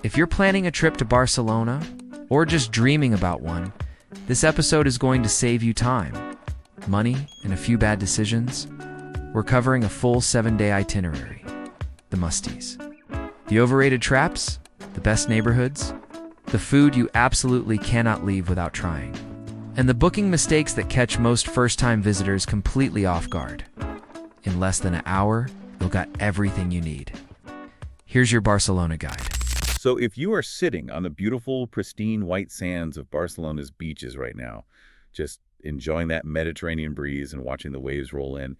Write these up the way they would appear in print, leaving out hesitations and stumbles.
If you're planning a trip to Barcelona, or just dreaming about one, this episode is going to save you time, money, and a few bad decisions. We're covering a full 7-day itinerary. The musties. The overrated traps, the best neighborhoods, the food you absolutely cannot leave without trying, and the booking mistakes that catch most first-time visitors completely off guard. In less than an hour, you'll got everything you need. Here's your Barcelona guide. So if you are sitting on the beautiful, pristine white sands of Barcelona's beaches right now, just enjoying that Mediterranean breeze and watching the waves roll in,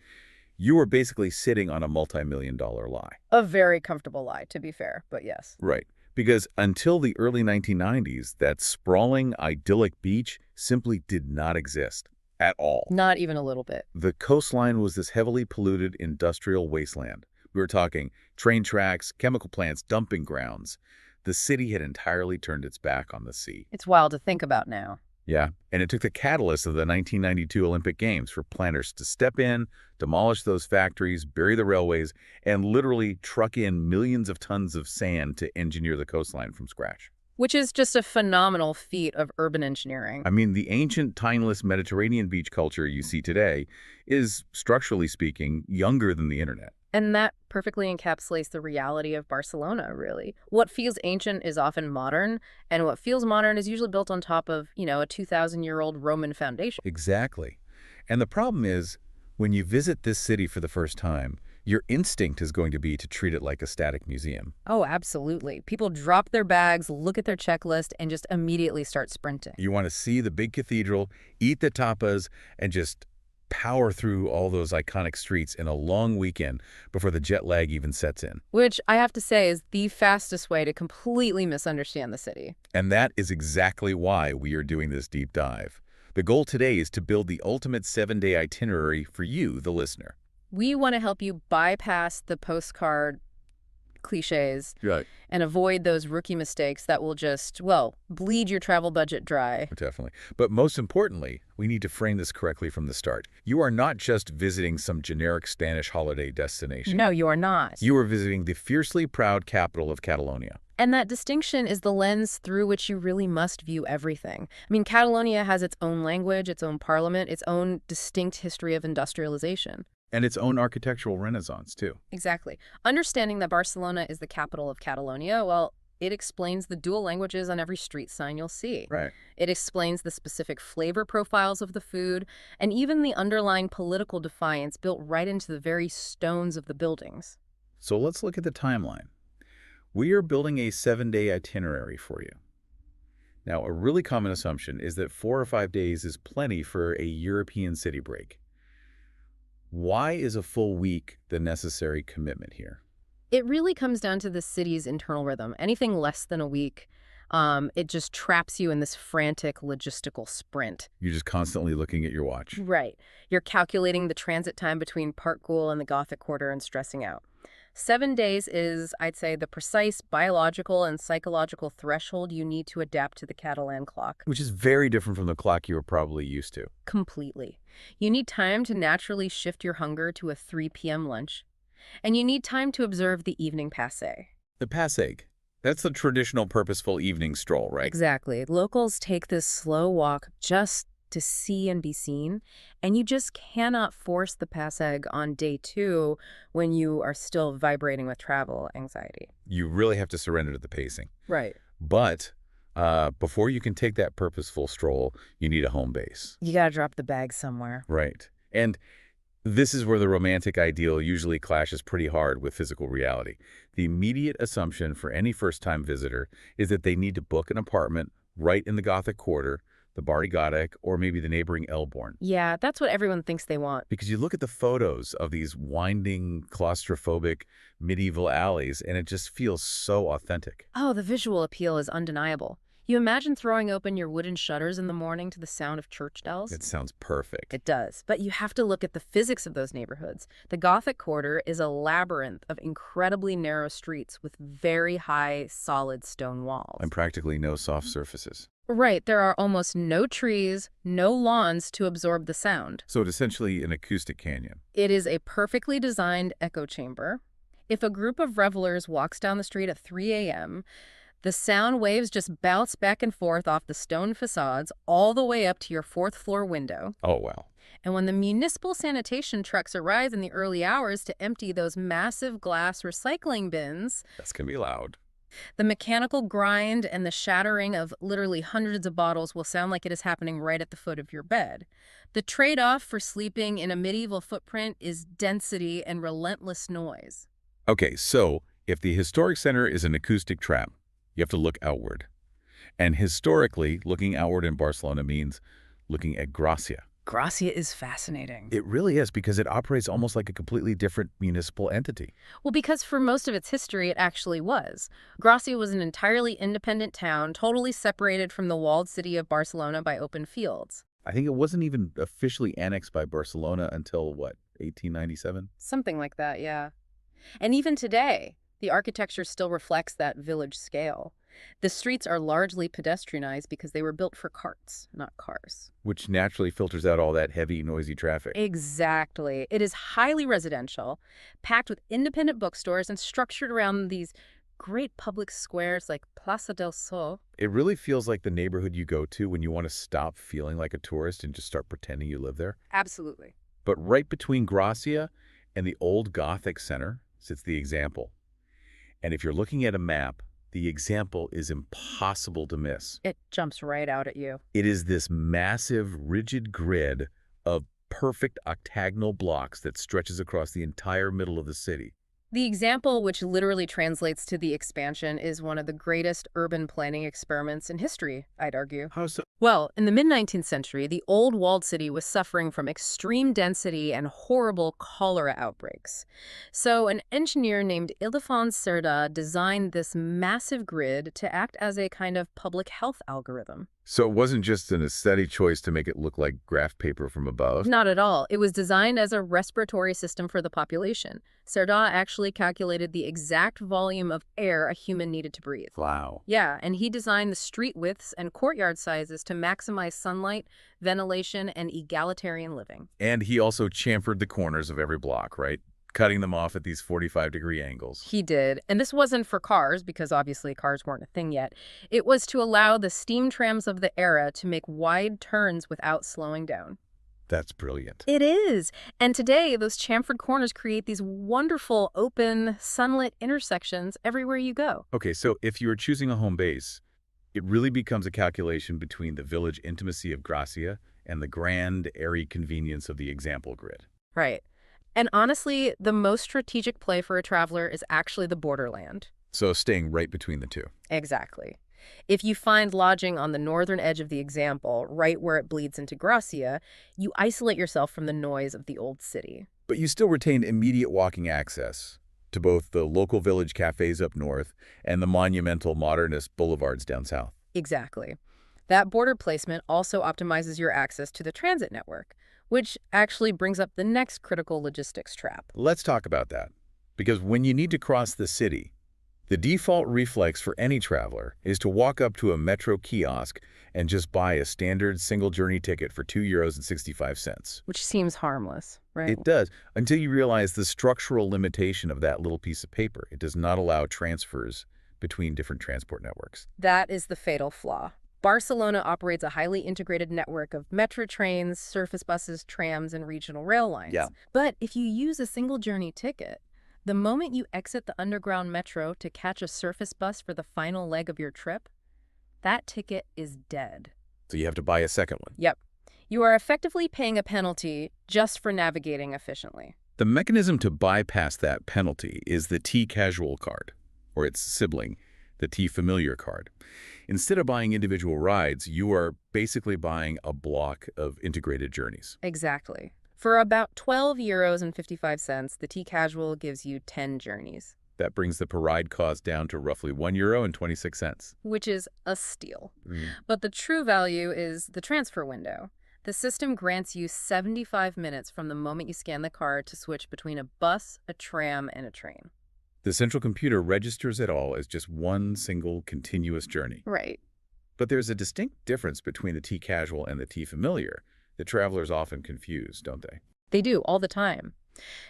you are basically sitting on a multi-million-dollar lie. A very comfortable lie, to be fair, but yes. Right. Because until the early 1990s, that sprawling, idyllic beach simply did not exist at all. Not even a little bit. The coastline was this heavily polluted industrial wasteland. We were talking train tracks, chemical plants, dumping grounds. The city had entirely turned its back on the sea. It's wild to think about now. Yeah, and it took the catalyst of the 1992 Olympic Games for planners to step in, demolish those factories, bury the railways, and literally truck in millions of tons of sand to engineer the coastline from scratch. Which is just a phenomenal feat of urban engineering. I mean, the ancient, timeless Mediterranean beach culture you see today is, structurally speaking, younger than the internet. And that perfectly encapsulates the reality of Barcelona, really. What feels ancient is often modern, and what feels modern is usually built on top of, a 2,000-year-old Roman foundation. Exactly. And the problem is, when you visit this city for the first time, your instinct is going to be to treat it like a static museum. Oh, absolutely. People drop their bags, look at their checklist, and just immediately start sprinting. You want to see the big cathedral, eat the tapas, and just power through all those iconic streets in a long weekend before the jet lag even sets in. Which, I have to say, is the fastest way to completely misunderstand the city. And that is exactly why we are doing this deep dive. The goal today is to build the ultimate 7-day itinerary for you, the listener. We want to help you bypass the postcard cliches and avoid those rookie mistakes that will just, bleed your travel budget dry. Definitely. But most importantly, we need to frame this correctly from the start. You are not just visiting some generic Spanish holiday destination. No, you are not. You are visiting the fiercely proud capital of Catalonia. And that distinction is the lens through which you really must view everything. I mean, Catalonia has its own language, its own parliament, its own distinct history of industrialization. And its own architectural renaissance, too. Exactly. Understanding that Barcelona is the capital of Catalonia, it explains the dual languages on every street sign you'll see. Right. It explains the specific flavor profiles of the food, and even the underlying political defiance built right into the very stones of the buildings. So let's look at the timeline. We are building a 7-day itinerary for you. Now, a really common assumption is that 4 or 5 days is plenty for a European city break. Why is a full week the necessary commitment here? It really comes down to the city's internal rhythm. Anything less than a week, it just traps you in this frantic logistical sprint. You're just constantly looking at your watch. Right. You're calculating the transit time between Park Güell and the Gothic Quarter and stressing out. 7 days is, I'd say, the precise biological and psychological threshold you need to adapt to the Catalan clock. Which is very different from the clock you were probably used to. Completely. You need time to naturally shift your hunger to a 3 p.m. lunch. And you need time to observe the evening passé. The passé. That's the traditional purposeful evening stroll, right? Exactly. Locals take this slow walk just to see and be seen, and you just cannot force the passeg on day 2 when you are still vibrating with travel anxiety. You really have to surrender to the pacing. Right. But before you can take that purposeful stroll, you need a home base. You gotta drop the bag somewhere. Right. And this is where the romantic ideal usually clashes pretty hard with physical reality. The immediate assumption for any first-time visitor is that they need to book an apartment right in the Gothic Quarter, the Barri Gòtic, or maybe the neighboring Elborn. Yeah, that's what everyone thinks they want. Because you look at the photos of these winding, claustrophobic, medieval alleys, and it just feels so authentic. Oh, the visual appeal is undeniable. You imagine throwing open your wooden shutters in the morning to the sound of church bells? It sounds perfect. It does, but you have to look at the physics of those neighborhoods. The Gothic Quarter is a labyrinth of incredibly narrow streets with very high, solid stone walls. And practically no soft surfaces. Right, there are almost no trees, no lawns to absorb the sound. So it's essentially an acoustic canyon. It is a perfectly designed echo chamber. If a group of revelers walks down the street at 3 a.m., The sound waves just bounce back and forth off the stone facades all the way up to your fourth-floor window. Oh, wow. And when the municipal sanitation trucks arrive in the early hours to empty those massive glass recycling bins, That's going to be loud. the mechanical grind and the shattering of literally hundreds of bottles will sound like it is happening right at the foot of your bed. The trade-off for sleeping in a medieval footprint is density and relentless noise. Okay, so if the historic center is an acoustic trap, you have to look outward. And historically, looking outward in Barcelona means looking at Gràcia. Gràcia is fascinating. It really is, because it operates almost like a completely different municipal entity. Well, because for most of its history, it actually was. Gràcia was an entirely independent town, totally separated from the walled city of Barcelona by open fields. I think it wasn't even officially annexed by Barcelona until, what, 1897? Something like that, yeah. And even today, the architecture still reflects that village scale. The streets are largely pedestrianized because they were built for carts, not cars. Which naturally filters out all that heavy, noisy traffic. Exactly. It is highly residential, packed with independent bookstores and structured around these great public squares like Plaça del Sol. It really feels like the neighborhood you go to when you want to stop feeling like a tourist and just start pretending you live there. Absolutely. But right between Gràcia and the old Gothic center sits the Eixample. And if you're looking at a map, the Eixample is impossible to miss. It jumps right out at you. It is this massive, rigid grid of perfect octagonal blocks that stretches across the entire middle of the city. The Eixample, which literally translates to the expansion, is one of the greatest urban planning experiments in history, I'd argue. How so? Well, in the mid-19th century, the old walled city was suffering from extreme density and horrible cholera outbreaks. So an engineer named Ildefons Cerdà designed this massive grid to act as a kind of public health algorithm. So it wasn't just an aesthetic choice to make it look like graph paper from above? Not at all. It was designed as a respiratory system for the population. Cerdà actually calculated the exact volume of air a human needed to breathe. Wow. Yeah, and he designed the street widths and courtyard sizes to maximize sunlight, ventilation, and egalitarian living. And he also chamfered the corners of every block, right? Cutting them off at these 45-degree angles. He did. And this wasn't for cars, because obviously cars weren't a thing yet. It was to allow the steam trams of the era to make wide turns without slowing down. That's brilliant. It is. And today, those chamfered corners create these wonderful, open, sunlit intersections everywhere you go. Okay, so if you were choosing a home base, it really becomes a calculation between the village intimacy of Gràcia and the grand, airy convenience of the Eixample grid. Right. And honestly, the most strategic play for a traveler is actually the borderland. So staying right between the two. Exactly. If you find lodging on the northern edge of the Eixample, right where it bleeds into Gràcia, you isolate yourself from the noise of the old city. But you still retain immediate walking access to both the local village cafes up north and the monumental modernist boulevards down south. Exactly. That border placement also optimizes your access to the transit network, which actually brings up the next critical logistics trap. Let's talk about that. Because when you need to cross the city, the default reflex for any traveler is to walk up to a metro kiosk and just buy a standard single journey ticket for €2.65. Which seems harmless, right? It does, until you realize the structural limitation of that little piece of paper. It does not allow transfers between different transport networks. That is the fatal flaw. Barcelona operates a highly integrated network of metro trains, surface buses, trams, and regional rail lines. Yeah. But if you use a single journey ticket, the moment you exit the underground metro to catch a surface bus for the final leg of your trip, that ticket is dead. So you have to buy a second one. Yep. You are effectively paying a penalty just for navigating efficiently. The mechanism to bypass that penalty is the T-Casual card, or its sibling, the T-Familiar card. Instead of buying individual rides, you are basically buying a block of integrated journeys. Exactly. For about €12.55, the T-Casual gives you 10 journeys. That brings the per ride cost down to roughly €1.26. Which is a steal. But the true value is the transfer window. The system grants you 75 minutes from the moment you scan the card to switch between a bus, a tram, and a train. The central computer registers it all as just one single continuous journey. Right. But there's a distinct difference between the T-Casual and the T-Familiar that travelers often confuse, don't they? They do, all the time.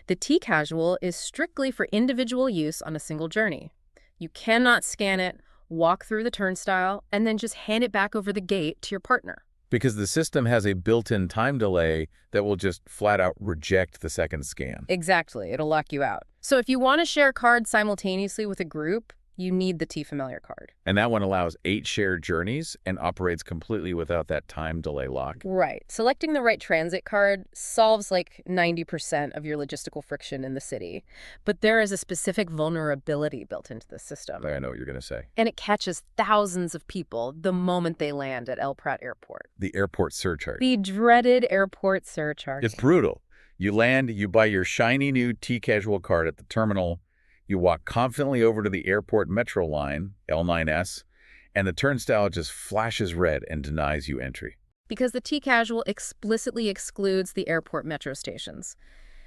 The T-Casual is strictly for individual use on a single journey. You cannot scan it, walk through the turnstile, and then just hand it back over the gate to your partner. Because the system has a built-in time delay that will just flat out reject the second scan. Exactly. It'll lock you out. So if you want to share cards simultaneously with a group, you need the T-Familiar card. And that one allows 8 shared journeys and operates completely without that time delay lock. Right. Selecting the right transit card solves like 90% of your logistical friction in the city. But there is a specific vulnerability built into the system. I know what you're going to say. And it catches thousands of people the moment they land at El Prat Airport. The airport surcharge. The dreaded airport surcharge. It's brutal. You land, you buy your shiny new T-Casual card at the terminal, you walk confidently over to the airport metro line, L9S, and the turnstile just flashes red and denies you entry. Because the T-Casual explicitly excludes the airport metro stations.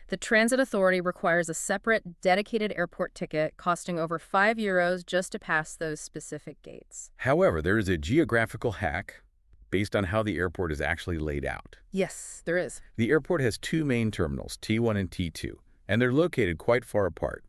The transit authority requires a separate, dedicated airport ticket costing over €5 just to pass those specific gates. However, there is a geographical hack based on how the airport is actually laid out. Yes, there is. The airport has 2 main terminals, T1 and T2, and they're located quite far apart.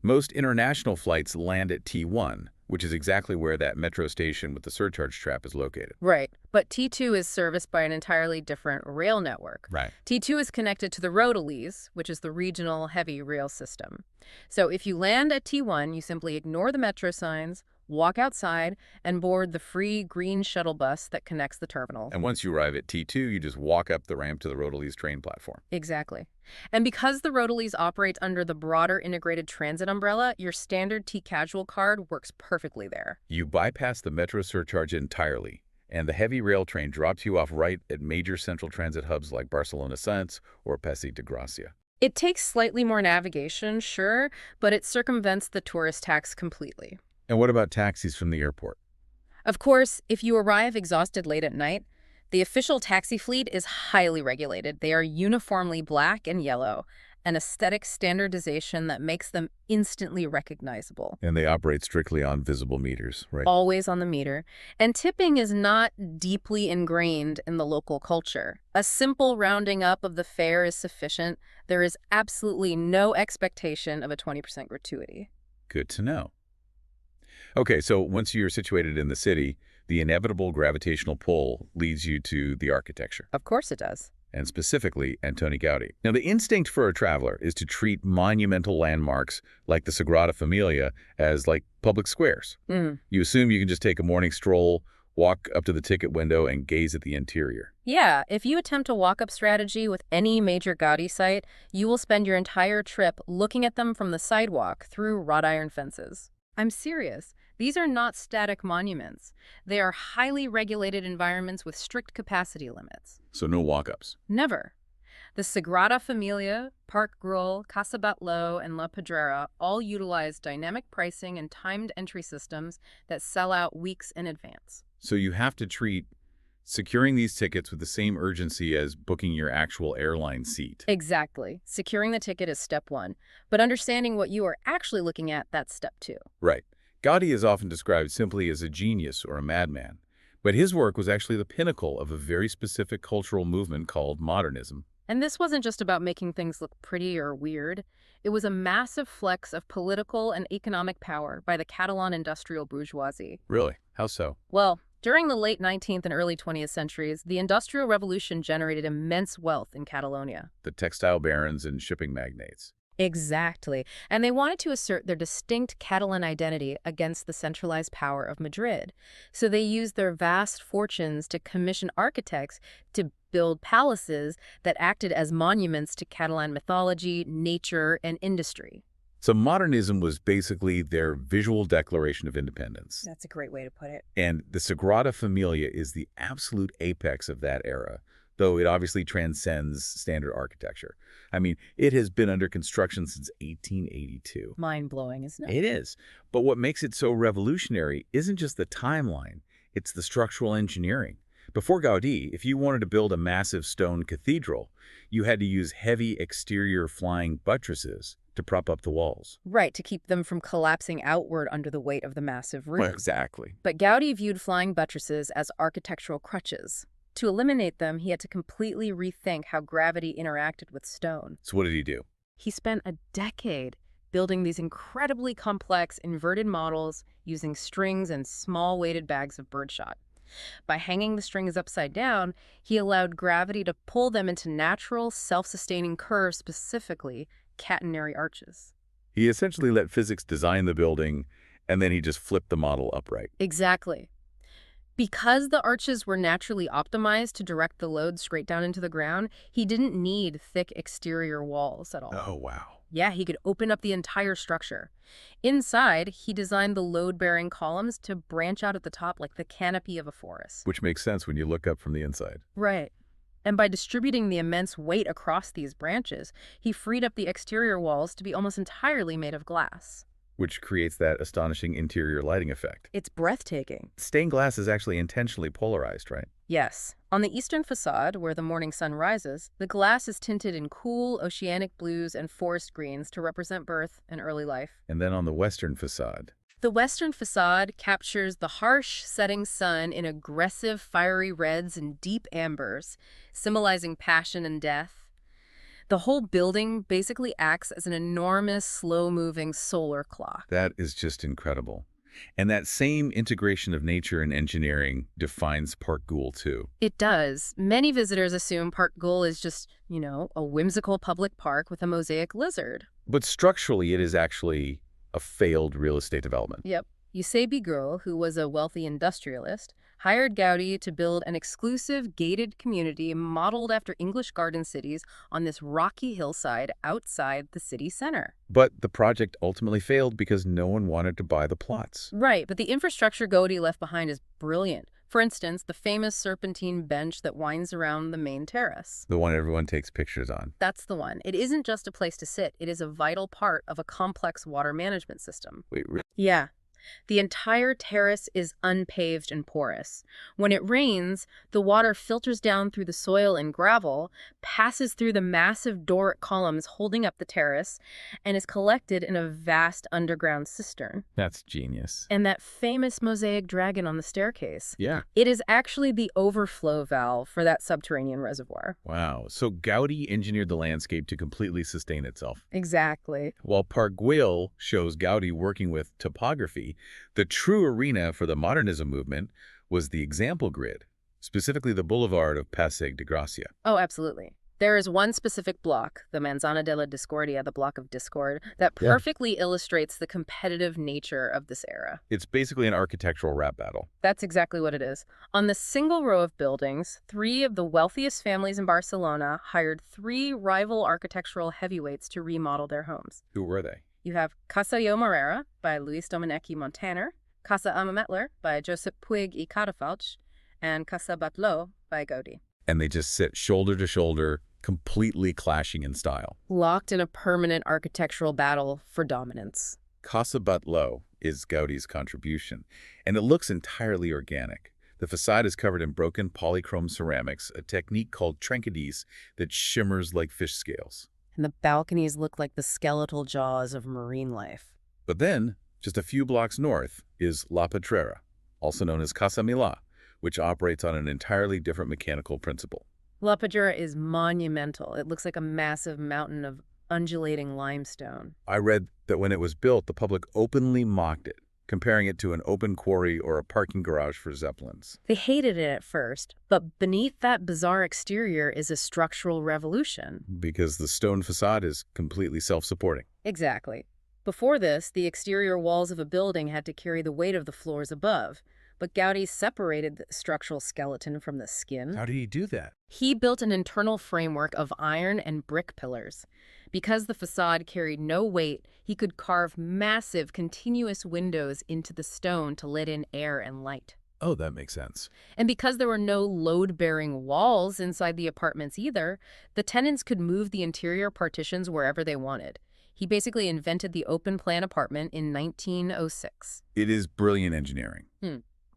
Most international flights land at T1, which is exactly where that metro station with the surcharge trap is located. Right, but T2 is serviced by an entirely different rail network. Right. T2 is connected to the Roadalies, which is the regional heavy rail system. So if you land at T1, you simply ignore the metro signs, walk outside, and board the free green shuttle bus that connects the terminals. And once you arrive at T2, you just walk up the ramp to the Roadalies train platform. Exactly. And because the Roadalies operates under the broader integrated transit umbrella, your standard T-Casual card works perfectly there. You bypass the metro surcharge entirely, and the heavy rail train drops you off right at major central transit hubs like Barcelona Sants or Passeig de Gràcia. It takes slightly more navigation, sure, but it circumvents the tourist tax completely. And what about taxis from the airport? Of course, if you arrive exhausted late at night, the official taxi fleet is highly regulated. They are uniformly black and yellow, an aesthetic standardization that makes them instantly recognizable. And they operate strictly on visible meters, right? Always on the meter. And tipping is not deeply ingrained in the local culture. A simple rounding up of the fare is sufficient. There is absolutely no expectation of a 20% gratuity. Good to know. Okay, so once you're situated in the city, the inevitable gravitational pull leads you to the architecture. Of course it does. And specifically, Antoni Gaudí. Now, the instinct for a traveler is to treat monumental landmarks like the Sagrada Familia as like public squares. You assume you can just take a morning stroll, walk up to the ticket window, and gaze at the interior. Yeah, if you attempt a walk-up strategy with any major Gaudí site, you will spend your entire trip looking at them from the sidewalk through wrought iron fences. I'm serious. These are not static monuments. They are highly regulated environments with strict capacity limits. So no walk-ups. Never. The Sagrada Familia, Parc Güell, Casa Batlló, and La Pedrera all utilize dynamic pricing and timed entry systems that sell out weeks in advance. So you have to treat securing these tickets with the same urgency as booking your actual airline seat. Exactly. Securing the ticket is step 1, but understanding what you are actually looking at, that's step 2. Right. Gaudí is often described simply as a genius or a madman, but his work was actually the pinnacle of a very specific cultural movement called modernism. And this wasn't just about making things look pretty or weird. It was a massive flex of political and economic power by the Catalan industrial bourgeoisie. Really? How so? Well, during the late 19th and early 20th centuries, the Industrial Revolution generated immense wealth in Catalonia. The textile barons and shipping magnates. Exactly. And they wanted to assert their distinct Catalan identity against the centralized power of Madrid. So they used their vast fortunes to commission architects to build palaces that acted as monuments to Catalan mythology, nature, and industry. So modernism was basically their visual declaration of independence. That's a great way to put it. And the Sagrada Familia is the absolute apex of that era, though it obviously transcends standard architecture. I mean, it has been under construction since 1882. Mind-blowing, isn't it? It is. But what makes it so revolutionary isn't just the timeline, it's the structural engineering. Before Gaudí, if you wanted to build a massive stone cathedral, you had to use heavy exterior flying buttresses to prop up the walls. Right, to keep them from collapsing outward under the weight of the massive roof. Well, exactly. But Gaudí viewed flying buttresses as architectural crutches. To eliminate them, he had to completely rethink how gravity interacted with stone. So what did he do? He spent a decade building these incredibly complex inverted models using strings and small weighted bags of birdshot. By hanging the strings upside down, he allowed gravity to pull them into natural, self-sustaining curves, specifically catenary arches. He essentially let physics design the building, and then he just flipped the model upright. Exactly. Because the arches were naturally optimized to direct the load straight down into the ground, he didn't need thick exterior walls at all. Oh, wow. Yeah, he could open up the entire structure. Inside, he designed the load-bearing columns to branch out at the top like the canopy of a forest. Which makes sense when you look up from the inside. Right. And by distributing the immense weight across these branches, he freed up the exterior walls to be almost entirely made of glass. Which creates that astonishing interior lighting effect. It's breathtaking. Stained glass is actually intentionally polarized, right? Yes. On the eastern facade, where the morning sun rises, the glass is tinted in cool oceanic blues and forest greens to represent birth and early life. And then on the western facade. The western facade captures the harsh setting sun in aggressive fiery reds and deep ambers, symbolizing passion and death. The whole building basically acts as an enormous, slow-moving solar clock. That is just incredible. And that same integration of nature and engineering defines Park Güell too. It does. Many visitors assume Park Güell is just, a whimsical public park with a mosaic lizard. But structurally, it is actually a failed real estate development. Yep. Eusebio Güell, who was a wealthy industrialist, hired Gaudí to build an exclusive gated community modeled after English garden cities on this rocky hillside outside the city center. But the project ultimately failed because no one wanted to buy the plots. Right, but the infrastructure Gaudí left behind is brilliant. For instance, the famous serpentine bench that winds around the main terrace. The one everyone takes pictures on. That's the one. It isn't just a place to sit. It is a vital part of a complex water management system. Wait, really? Yeah. The entire terrace is unpaved and porous. When it rains, the water filters down through the soil and gravel, passes through the massive Doric columns holding up the terrace, and is collected in a vast underground cistern. That's genius. And that famous mosaic dragon on the staircase. Yeah. It is actually the overflow valve for that subterranean reservoir. Wow. So Gaudí engineered the landscape to completely sustain itself. Exactly. While Park Güell shows Gaudí working with topography, the true arena for the modernism movement was the example grid, specifically the boulevard of Passeig de Gràcia. Oh, absolutely. There is one specific block, the Manzana de la Discordia, the block of discord, that perfectly illustrates the competitive nature of this era. It's basically an architectural rap battle. That's exactly what it is. On the single row of buildings, 3 of the wealthiest families in Barcelona hired 3 rival architectural heavyweights to remodel their homes. Who were they? You have Casa Jo Morera by Luis Domènech i Montaner, Casa Amametler by Josep Puig i Cadafalch, and Casa Batlló by Gaudí. And they just sit shoulder to shoulder, completely clashing in style. Locked in a permanent architectural battle for dominance. Casa Batlló is Gaudí's contribution, and it looks entirely organic. The facade is covered in broken polychrome ceramics, a technique called trencadís that shimmers like fish scales. And the balconies look like the skeletal jaws of marine life. But then, just a few blocks north, is La Pedrera, also known as Casa Milà, which operates on an entirely different mechanical principle. La Pedrera is monumental. It looks like a massive mountain of undulating limestone. I read that when it was built, the public openly mocked it, comparing it to an open quarry or a parking garage for zeppelins. They hated it at first, but beneath that bizarre exterior is a structural revolution. Because the stone facade is completely self-supporting. Exactly. Before this, the exterior walls of a building had to carry the weight of the floors above, but Gaudí separated the structural skeleton from the skin. How did he do that? He built an internal framework of iron and brick pillars. Because the facade carried no weight, he could carve massive, continuous windows into the stone to let in air and light. Oh, that makes sense. And because there were no load-bearing walls inside the apartments either, the tenants could move the interior partitions wherever they wanted. He basically invented the open-plan apartment in 1906. It is brilliant engineering.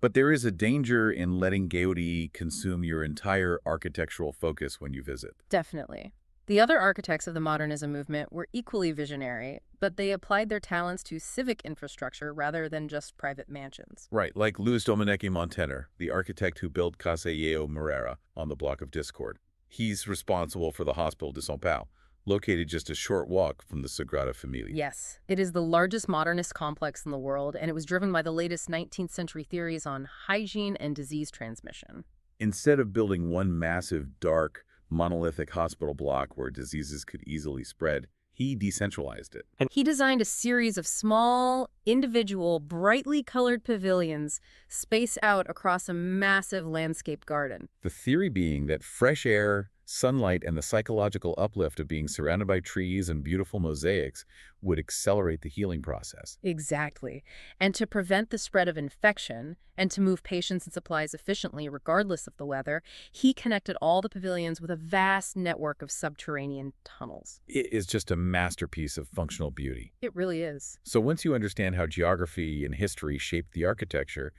But there is a danger in letting Gaudí consume your entire architectural focus when you visit. Definitely. The other architects of the modernism movement were equally visionary, but they applied their talents to civic infrastructure rather than just private mansions. Right, like Luis Domènech i Montaner, the architect who built Casa Jo Morera on the block of Discord. He's responsible for the Hospital de Sant Pau, located just a short walk from the Sagrada Familia. Yes, it is the largest modernist complex in the world, and it was driven by the latest 19th century theories on hygiene and disease transmission. Instead of building one massive, dark, monolithic hospital block where diseases could easily spread, he decentralized it. And he designed a series of small, individual, brightly colored pavilions spaced out across a massive landscape garden. The theory being that fresh air, sunlight, and the psychological uplift of being surrounded by trees and beautiful mosaics would accelerate the healing process. Exactly. And to prevent the spread of infection and to move patients and supplies efficiently regardless of the weather, he connected all the pavilions with a vast network of subterranean tunnels. It is just a masterpiece of functional beauty. It really is. So once you understand how geography and history shaped the architecture,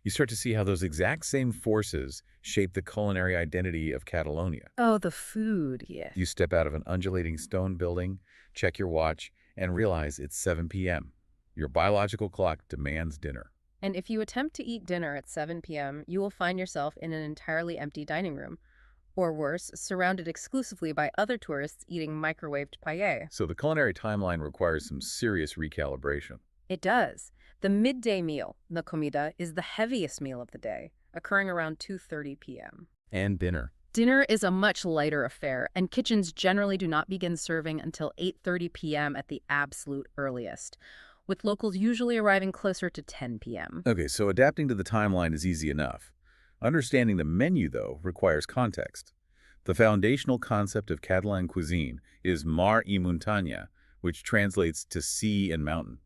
you start to see how those exact same forces shape the culinary identity of Catalonia. Oh, the food, yeah. You step out of an undulating stone building, check your watch, and realize it's 7 p.m. Your biological clock demands dinner. And if you attempt to eat dinner at 7 p.m., you will find yourself in an entirely empty dining room. Or worse, surrounded exclusively by other tourists eating microwaved paella. So the culinary timeline requires some serious recalibration. It does. The midday meal, the comida, is the heaviest meal of the day, occurring around 2:30 p.m. And dinner. Dinner is a much lighter affair, and kitchens generally do not begin serving until 8:30 p.m. at the absolute earliest, with locals usually arriving closer to 10 p.m. Okay, so adapting to the timeline is easy enough. Understanding the menu, though, requires context. The foundational concept of Catalan cuisine is mar y muntanya, which translates to sea and mountain.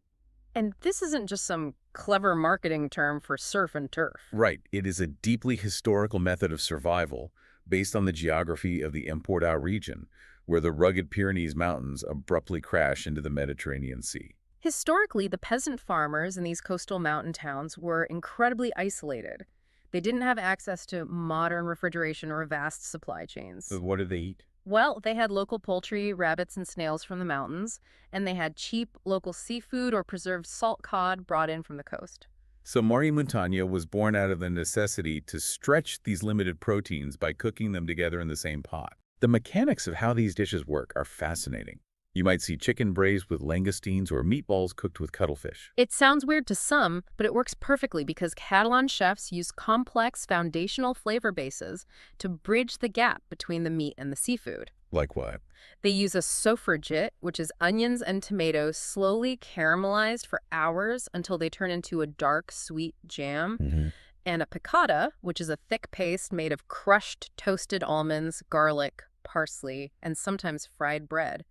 And this isn't just some clever marketing term for surf and turf. Right. It is a deeply historical method of survival based on the geography of the Empordà region, where the rugged Pyrenees Mountains abruptly crash into the Mediterranean Sea. Historically, the peasant farmers in these coastal mountain towns were incredibly isolated. They didn't have access to modern refrigeration or vast supply chains. So what do they eat? Well, they had local poultry, rabbits, and snails from the mountains, and they had cheap local seafood or preserved salt cod brought in from the coast. So mar y muntanya was born out of the necessity to stretch these limited proteins by cooking them together in the same pot. The mechanics of how these dishes work are fascinating. You might see chicken braised with langoustines or meatballs cooked with cuttlefish. It sounds weird to some, but it works perfectly because Catalan chefs use complex foundational flavor bases to bridge the gap between the meat and the seafood. Like what? They use a sofrigit, which is onions and tomatoes slowly caramelized for hours until they turn into a dark, sweet jam, and a picada, which is a thick paste made of crushed toasted almonds, garlic, parsley, and sometimes fried bread.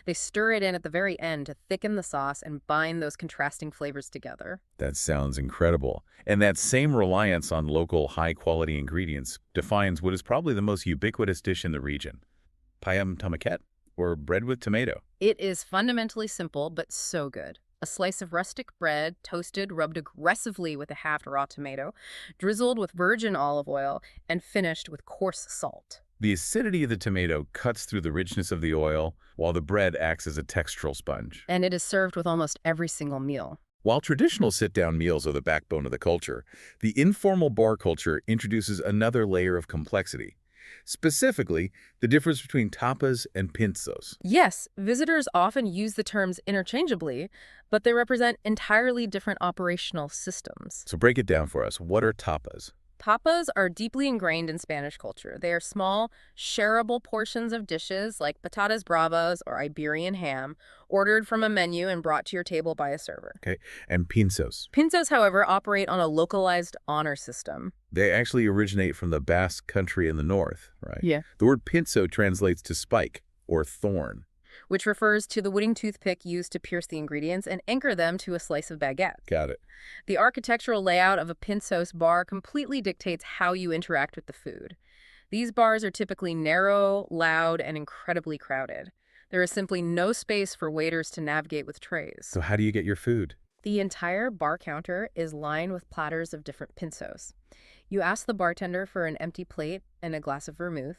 They stir it in at the very end to thicken the sauce and bind those contrasting flavors together. That sounds incredible. And that same reliance on local, high-quality ingredients defines what is probably the most ubiquitous dish in the region. Payam tomaquet, or bread with tomato. It is fundamentally simple, but so good. A slice of rustic bread, toasted, rubbed aggressively with a halved raw tomato, drizzled with virgin olive oil, and finished with coarse salt. The acidity of the tomato cuts through the richness of the oil, while the bread acts as a textural sponge. And it is served with almost every single meal. While traditional sit-down meals are the backbone of the culture, the informal bar culture introduces another layer of complexity. Specifically, the difference between tapas and pintxos. Yes, visitors often use the terms interchangeably, but they represent entirely different operational systems. So break it down for us. What are tapas? Tapas are deeply ingrained in Spanish culture. They are small, shareable portions of dishes like patatas bravas or Iberian ham, ordered from a menu and brought to your table by a server. Okay, and pintxos. Pintxos, however, operate on a localized honor system. They actually originate from the Basque country in the north, right? Yeah. The word pintxo translates to spike or thorn. Which refers to the wooden toothpick used to pierce the ingredients and anchor them to a slice of baguette. Got it. The architectural layout of a pintxos bar completely dictates how you interact with the food. These bars are typically narrow, loud, and incredibly crowded. There is simply no space for waiters to navigate with trays. So how do you get your food? The entire bar counter is lined with platters of different pintxos. You ask the bartender for an empty plate and a glass of vermouth,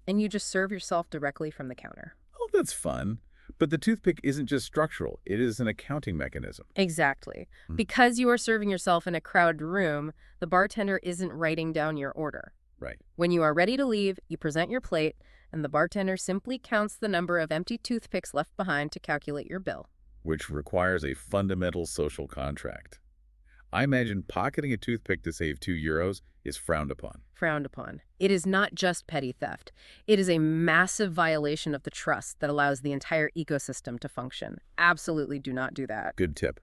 and you just serve yourself directly from the counter. Oh, that's fun. But the toothpick isn't just structural. It is an accounting mechanism. Exactly. Because you are serving yourself in a crowded room, the bartender isn't writing down your order. Right. When you are ready to leave, you present your plate, and the bartender simply counts the number of empty toothpicks left behind to calculate your bill. Which requires a fundamental social contract. I imagine pocketing a toothpick to save €2 is frowned upon. Frowned upon. It is not just petty theft. It is a massive violation of the trust that allows the entire ecosystem to function. Absolutely do not do that. Good tip.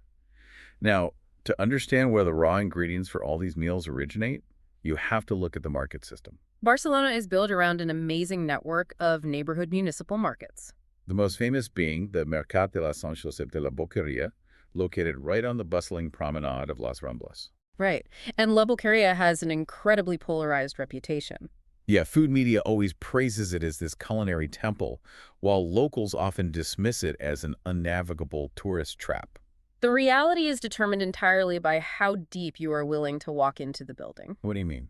Now, to understand where the raw ingredients for all these meals originate, you have to look at the market system. Barcelona is built around an amazing network of neighborhood municipal markets. The most famous being the Mercat de la Sant Josep de la Boqueria, located right on the bustling promenade of Las Ramblas. Right. And La Boqueria has an incredibly polarized reputation. Yeah, food media always praises it as this culinary temple, while locals often dismiss it as an unnavigable tourist trap. The reality is determined entirely by how deep you are willing to walk into the building. What do you mean?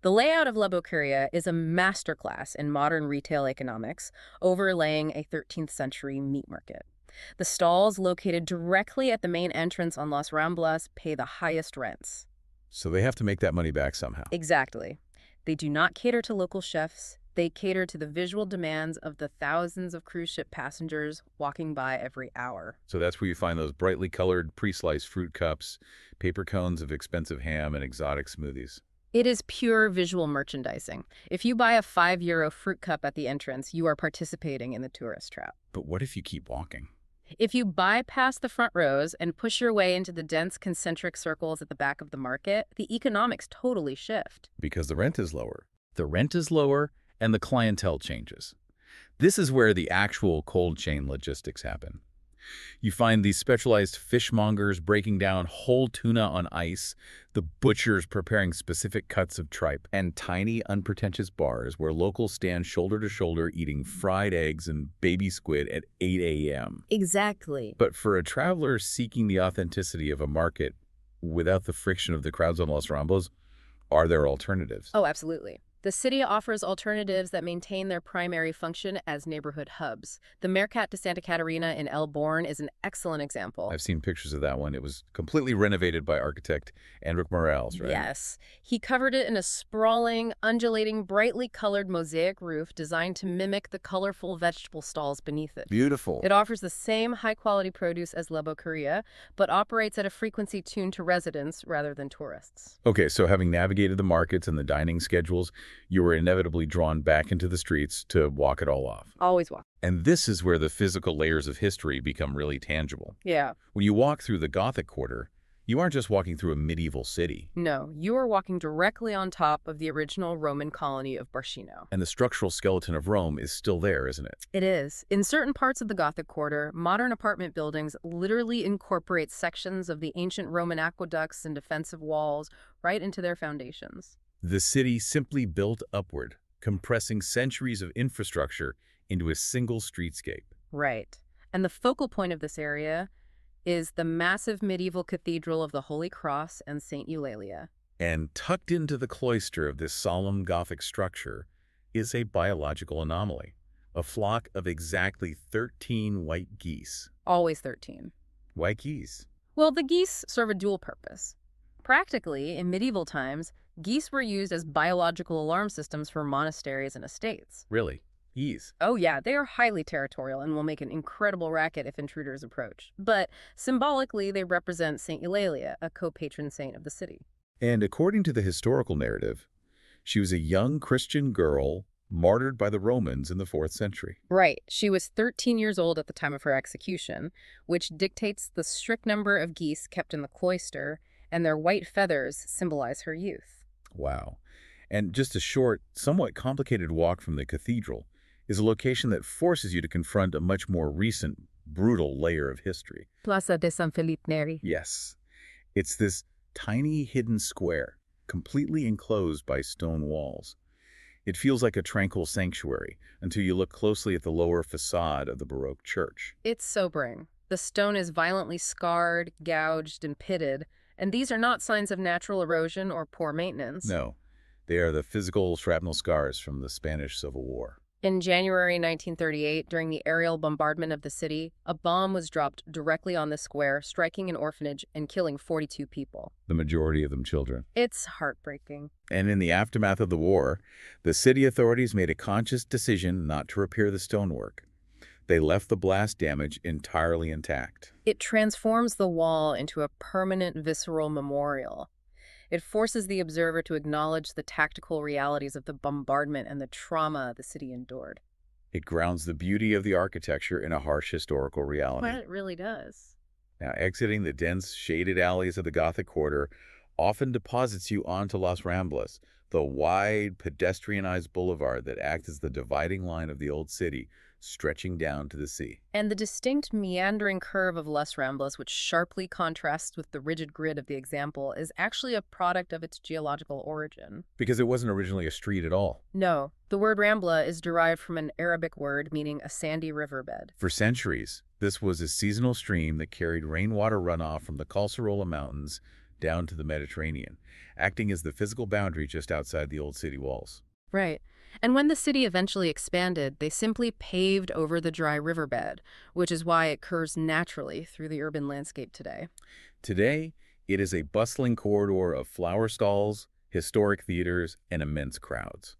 The layout of La Boqueria is a masterclass in modern retail economics, overlaying a 13th century meat market. The stalls, located directly at the main entrance on Las Ramblas, pay the highest rents. So they have to make that money back somehow. Exactly. They do not cater to local chefs. They cater to the visual demands of the thousands of cruise ship passengers walking by every hour. So that's where you find those brightly colored pre-sliced fruit cups, paper cones of expensive ham, and exotic smoothies. It is pure visual merchandising. If you buy a €5 fruit cup at the entrance, you are participating in the tourist trap. But what if you keep walking? If you bypass the front rows and push your way into the dense concentric circles at the back of the market, the economics totally shift. Because the rent is lower. The rent is lower, and the clientele changes. This is where the actual cold chain logistics happen. You find these specialized fishmongers breaking down whole tuna on ice, the butchers preparing specific cuts of tripe, and tiny, unpretentious bars where locals stand shoulder to shoulder eating fried eggs and baby squid at 8 a.m. Exactly. But for a traveler seeking the authenticity of a market without the friction of the crowds on Las Ramblas, are there alternatives? Oh, absolutely. The city offers alternatives that maintain their primary function as neighborhood hubs. The Mercat de Santa Caterina in El Born is an excellent example. I've seen pictures of that one. It was completely renovated by architect Enric Morales, right? Yes. He covered it in a sprawling, undulating, brightly colored mosaic roof designed to mimic the colorful vegetable stalls beneath it. Beautiful. It offers the same high-quality produce as La Boqueria, but operates at a frequency tuned to residents rather than tourists. Okay, so having navigated the markets and the dining schedules, you were inevitably drawn back into the streets to walk it all off. Always walk. And this is where the physical layers of history become really tangible. Yeah. When you walk through the Gothic Quarter, you aren't just walking through a medieval city. No, you are walking directly on top of the original Roman colony of Barcelona. And the structural skeleton of Rome is still there, isn't it? It is. In certain parts of the Gothic Quarter, modern apartment buildings literally incorporate sections of the ancient Roman aqueducts and defensive walls right into their foundations. The city simply built upward, compressing centuries of infrastructure into a single streetscape. Right. And the focal point of this area is the massive medieval cathedral of the Holy Cross and St. Eulalia. And tucked into the cloister of this solemn Gothic structure is a biological anomaly, a flock of exactly 13 white geese. Always 13. White geese? Well, the geese serve a dual purpose. Practically, in medieval times, geese were used as biological alarm systems for monasteries and estates. Really? Geese? Oh yeah, they are highly territorial and will make an incredible racket if intruders approach. But symbolically, they represent St. Eulalia, a co-patron saint of the city. And according to the historical narrative, she was a young Christian girl martyred by the Romans in the 4th century. Right. She was 13 years old at the time of her execution, which dictates the strict number of geese kept in the cloister, and their white feathers symbolize her youth. Wow. And just a short, somewhat complicated walk from the cathedral is a location that forces you to confront a much more recent, brutal layer of history. Plaza de San Felipe Neri. Yes. It's this tiny hidden square, completely enclosed by stone walls. It feels like a tranquil sanctuary until you look closely at the lower facade of the Baroque church. It's sobering. The stone is violently scarred, gouged, and pitted, and these are not signs of natural erosion or poor maintenance. No, they are the physical shrapnel scars from the Spanish Civil War. In January 1938, during the aerial bombardment of the city, a bomb was dropped directly on the square, striking an orphanage and killing 42 people. The majority of them children. It's heartbreaking. And in the aftermath of the war, the city authorities made a conscious decision not to repair the stonework. They left the blast damage entirely intact. It transforms the wall into a permanent visceral memorial. It forces the observer to acknowledge the tactical realities of the bombardment and the trauma the city endured. It grounds the beauty of the architecture in a harsh historical reality. Well, it really does. Now, exiting the dense, shaded alleys of the Gothic Quarter often deposits you onto Las Ramblas, the wide, pedestrianized boulevard that acts as the dividing line of the old city, stretching down to the sea. And the distinct meandering curve of Las Ramblas, which sharply contrasts with the rigid grid of the Eixample, is actually a product of its geological origin. Because it wasn't originally a street at all. No, the word Rambla is derived from an Arabic word meaning a sandy riverbed. For centuries, this was a seasonal stream that carried rainwater runoff from the Calcerola Mountains down to the Mediterranean, acting as the physical boundary just outside the old city walls. Right. And when the city eventually expanded, they simply paved over the dry riverbed, which is why it curves naturally through the urban landscape today. Today, it is a bustling corridor of flower stalls, historic theaters, and immense crowds.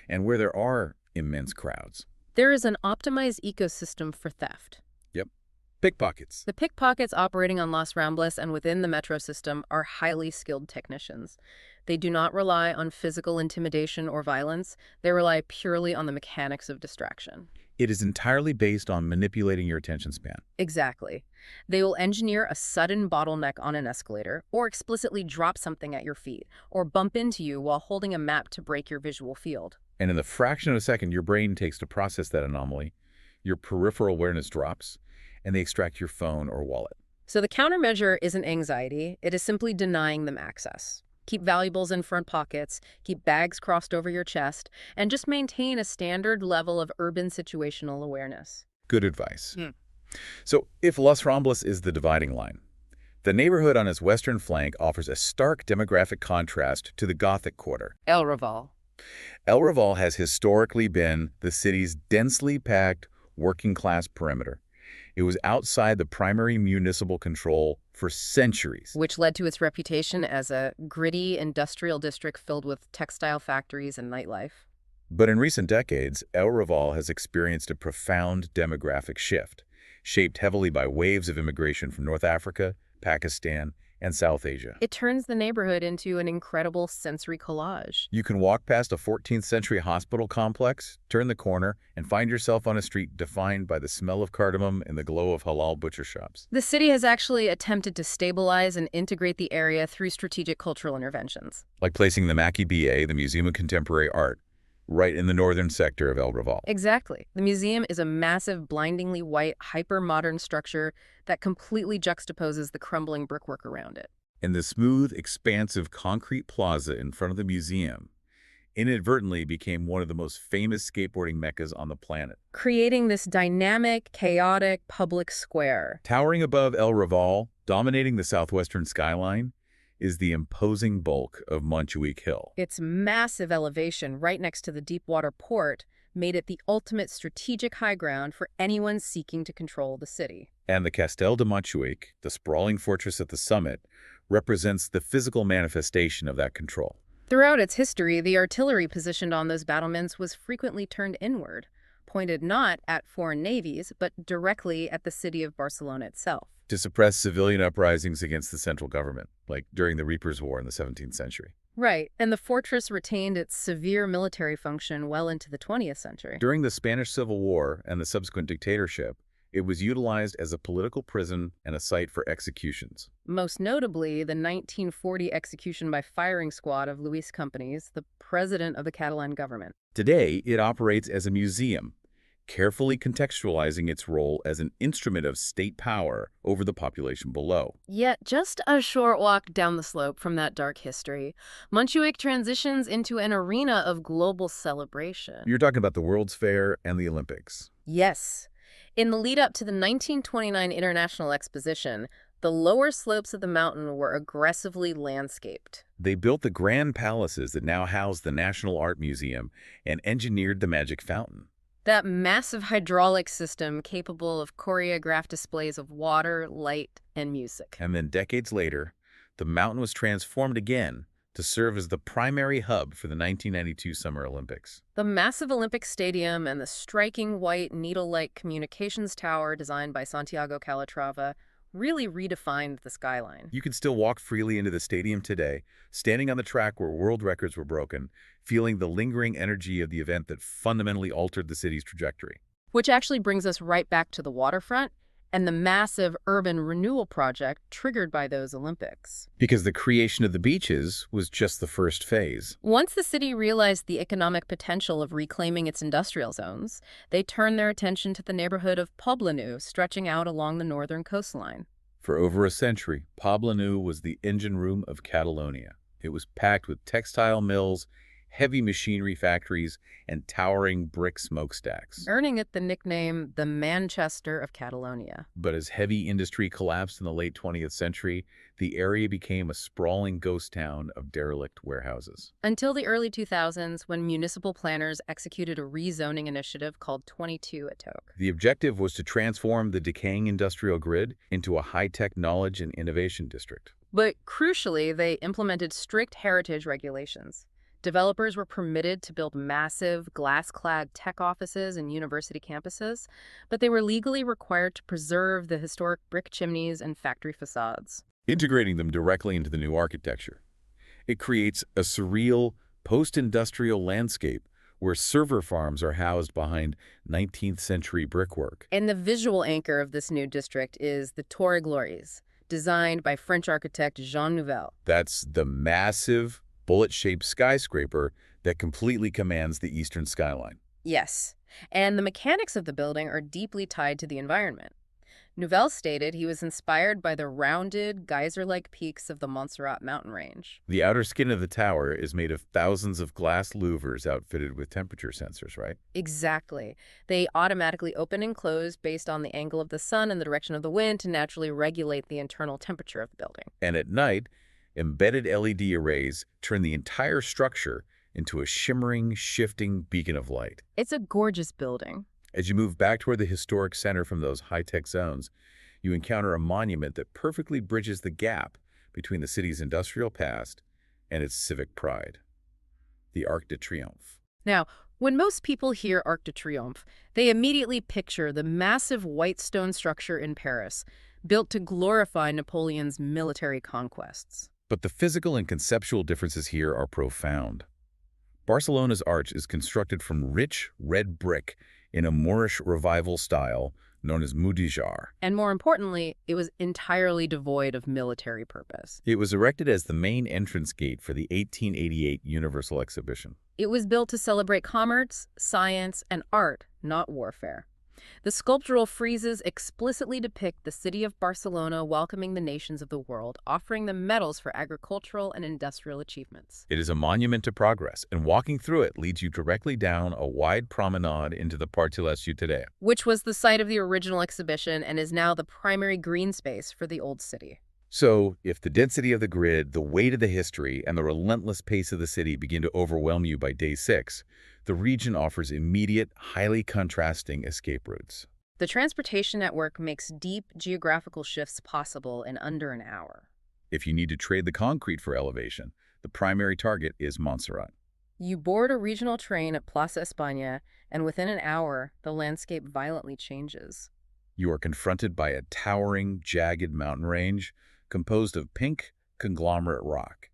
And where there are immense crowds, There is an optimized ecosystem for theft. pickpockets. The pickpockets operating on Las Ramblas and within the metro system are highly skilled technicians. They do not rely on physical intimidation or violence. They rely purely on the mechanics of distraction. It is entirely based on manipulating your attention span. Exactly. They will engineer a sudden bottleneck on an escalator, or explicitly drop something at your feet, or bump into you while holding a map to break your visual field. And in the fraction of a second your brain takes to process that anomaly, your peripheral awareness drops, and they extract your phone or wallet. So the countermeasure isn't anxiety, it is simply denying them access. Keep valuables in front pockets, keep bags crossed over your chest, and just maintain a standard level of urban situational awareness. Good advice. So if Las Ramblas is the dividing line, the neighborhood on its western flank offers a stark demographic contrast to the Gothic Quarter. El Raval. El Raval has historically been the city's densely packed working-class perimeter. It was outside the primary municipal control for centuries. Which led to its reputation as a gritty industrial district filled with textile factories and nightlife. But in recent decades, El Raval has experienced a profound demographic shift, shaped heavily by waves of immigration from North Africa, Pakistan, and South Asia. It turns the neighborhood into an incredible sensory collage. You can walk past a 14th century hospital complex, turn the corner, and find yourself on a street defined by the smell of cardamom and the glow of halal butcher shops. The city has actually attempted to stabilize and integrate the area through strategic cultural interventions. Like placing the Mackey BA, the Museum of Contemporary Art, right in the northern sector of El Raval. Exactly. The museum is a massive, blindingly white, hyper-modern structure that completely juxtaposes the crumbling brickwork around it. And the smooth, expansive concrete plaza in front of the museum inadvertently became one of the most famous skateboarding meccas on the planet. Creating this dynamic, chaotic public square. Towering above El Raval, dominating the southwestern skyline, is the imposing bulk of Montjuic Hill. Its massive elevation right next to the deepwater port made it the ultimate strategic high ground for anyone seeking to control the city. And the Castel de Montjuic, the sprawling fortress at the summit, represents the physical manifestation of that control. Throughout its history, the artillery positioned on those battlements was frequently turned inward, pointed not at foreign navies, but directly at the city of Barcelona itself. To suppress civilian uprisings against the central government, like during the Reapers' War in the 17th century. Right, and the fortress retained its severe military function well into the 20th century. During the Spanish Civil War and the subsequent dictatorship, it was utilized as a political prison and a site for executions. Most notably, the 1940 execution by firing squad of Luis Companys, the president of the Catalan government. Today, it operates as a museum, carefully contextualizing its role as an instrument of state power over the population below. Yet, just a short walk down the slope from that dark history, Montjuic transitions into an arena of global celebration. You're talking about the World's Fair and the Olympics. Yes. In the lead-up to the 1929 International Exposition, the lower slopes of the mountain were aggressively landscaped. They built the grand palaces that now house the National Art Museum and engineered the Magic Fountain. That massive hydraulic system capable of choreographed displays of water, light, and music. And then decades later, the mountain was transformed again to serve as the primary hub for the 1992 Summer Olympics. The massive Olympic Stadium and the striking white needle-like communications tower designed by Santiago Calatrava really redefined the skyline. You can still walk freely into the stadium today, standing on the track where world records were broken, feeling the lingering energy of the event that fundamentally altered the city's trajectory. Which actually brings us right back to the waterfront and the massive urban renewal project triggered by those Olympics. Because the creation of the beaches was just the first phase. Once the city realized the economic potential of reclaiming its industrial zones, they turned their attention to the neighborhood of Poble Nou, stretching out along the northern coastline. For over a century, Poble Nou was the engine room of Catalonia. It was packed with textile mills, heavy machinery factories, and towering brick smokestacks. Earning it the nickname the Manchester of Catalonia. But as heavy industry collapsed in the late 20th century, the area became a sprawling ghost town of derelict warehouses. Until the early 2000s, when municipal planners executed a rezoning initiative called 22 at Toke. The objective was to transform the decaying industrial grid into a high-tech knowledge and innovation district. But crucially, they implemented strict heritage regulations. Developers were permitted to build massive, glass-clad tech offices and university campuses, but they were legally required to preserve the historic brick chimneys and factory facades, Integrating them directly into the new architecture. It creates a surreal, post-industrial landscape where server farms are housed behind 19th century brickwork. And the visual anchor of this new district is the Torre Glories, designed by French architect Jean Nouvel. That's the massive, bullet-shaped skyscraper that completely commands the eastern skyline. Yes, and the mechanics of the building are deeply tied to the environment. Nouvel stated he was inspired by the rounded, geyser-like peaks of the Montserrat mountain range. The outer skin of the tower is made of thousands of glass louvers outfitted with temperature sensors, right? Exactly. They automatically open and close based on the angle of the sun and the direction of the wind to naturally regulate the internal temperature of the building. And at night, embedded LED arrays turn the entire structure into a shimmering, shifting beacon of light. It's a gorgeous building. As you move back toward the historic center from those high-tech zones, you encounter a monument that perfectly bridges the gap between the city's industrial past and its civic pride, the Arc de Triomphe. Now, when most people hear Arc de Triomphe, they immediately picture the massive white stone structure in Paris, built to glorify Napoleon's military conquests. But the physical and conceptual differences here are profound. Barcelona's arch is constructed from rich red brick in a Moorish revival style known as mudéjar. And more importantly, it was entirely devoid of military purpose. It was erected as the main entrance gate for the 1888 Universal Exhibition. It was built to celebrate commerce, science, and art, not warfare. The sculptural friezes explicitly depict the city of Barcelona welcoming the nations of the world, offering them medals for agricultural and industrial achievements. It is a monument to progress, and walking through it leads you directly down a wide promenade into the Parc de la Cité, which was the site of the original exhibition and is now the primary green space for the old city. So, if the density of the grid, the weight of the history, and the relentless pace of the city begin to overwhelm you by day 6, the region offers immediate, highly contrasting escape routes. The transportation network makes deep geographical shifts possible in under an hour. If you need to trade the concrete for elevation, the primary target is Montserrat. You board a regional train at Plaza España, and within an hour, the landscape violently changes. You are confronted by a towering, jagged mountain range composed of pink, conglomerate rock.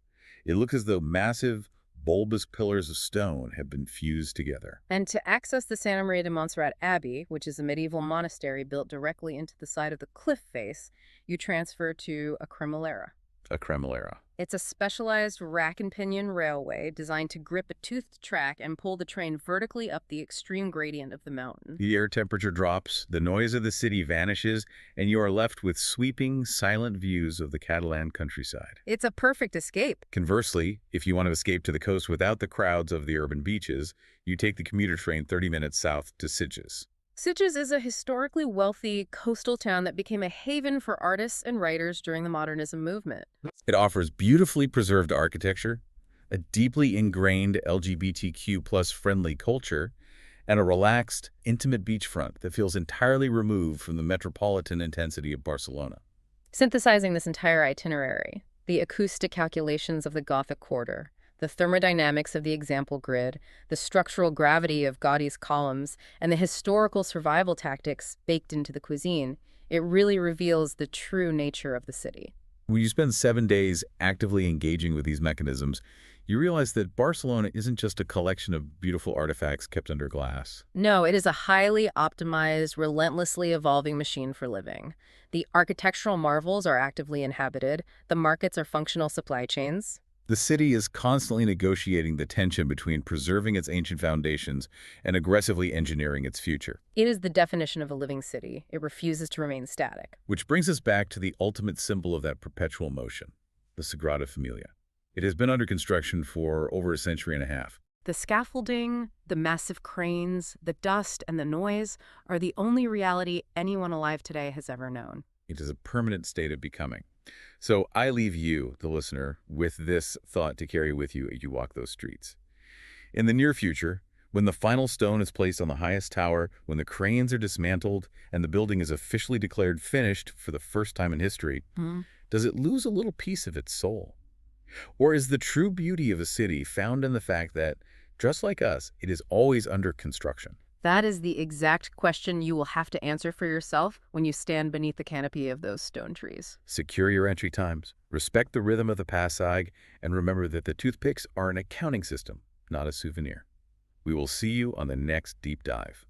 It looks as though massive, bulbous pillars of stone have been fused together. And to access the Santa Maria de Montserrat Abbey, which is a medieval monastery built directly into the side of the cliff face, you transfer to a cremallera. A cremallera. It's a specialized rack and pinion railway designed to grip a toothed track and pull the train vertically up the extreme gradient of the mountain. The air temperature drops, the noise of the city vanishes, and you are left with sweeping, silent views of the Catalan countryside. It's a perfect escape. Conversely, if you want to escape to the coast without the crowds of the urban beaches, you take the commuter train 30 minutes south to Sitges. Sitges is a historically wealthy coastal town that became a haven for artists and writers during the modernism movement. It offers beautifully preserved architecture, a deeply ingrained LGBTQ+ friendly culture, and a relaxed, intimate beachfront that feels entirely removed from the metropolitan intensity of Barcelona. Synthesizing this entire itinerary, the acoustic calculations of the Gothic Quarter, the thermodynamics of the example grid, the structural gravity of Gaudí's columns, and the historical survival tactics baked into the cuisine, it really reveals the true nature of the city. When you spend 7 days actively engaging with these mechanisms, you realize that Barcelona isn't just a collection of beautiful artifacts kept under glass. No, it is a highly optimized, relentlessly evolving machine for living. The architectural marvels are actively inhabited, the markets are functional supply chains. The city is constantly negotiating the tension between preserving its ancient foundations and aggressively engineering its future. It is the definition of a living city. It refuses to remain static. Which brings us back to the ultimate symbol of that perpetual motion, the Sagrada Familia. It has been under construction for over a century and a half. The scaffolding, the massive cranes, the dust, and the noise are the only reality anyone alive today has ever known. It is a permanent state of becoming. So I leave you, the listener, with this thought to carry with you as you walk those streets. In the near future, when the final stone is placed on the highest tower, when the cranes are dismantled, and the building is officially declared finished for the first time in history, does it lose a little piece of its soul? Or is the true beauty of a city found in the fact that, just like us, it is always under construction? That is the exact question you will have to answer for yourself when you stand beneath the canopy of those stone trees. Secure your entry times, respect the rhythm of the passage, and remember that the toothpicks are an accounting system, not a souvenir. We will see you on the next deep dive.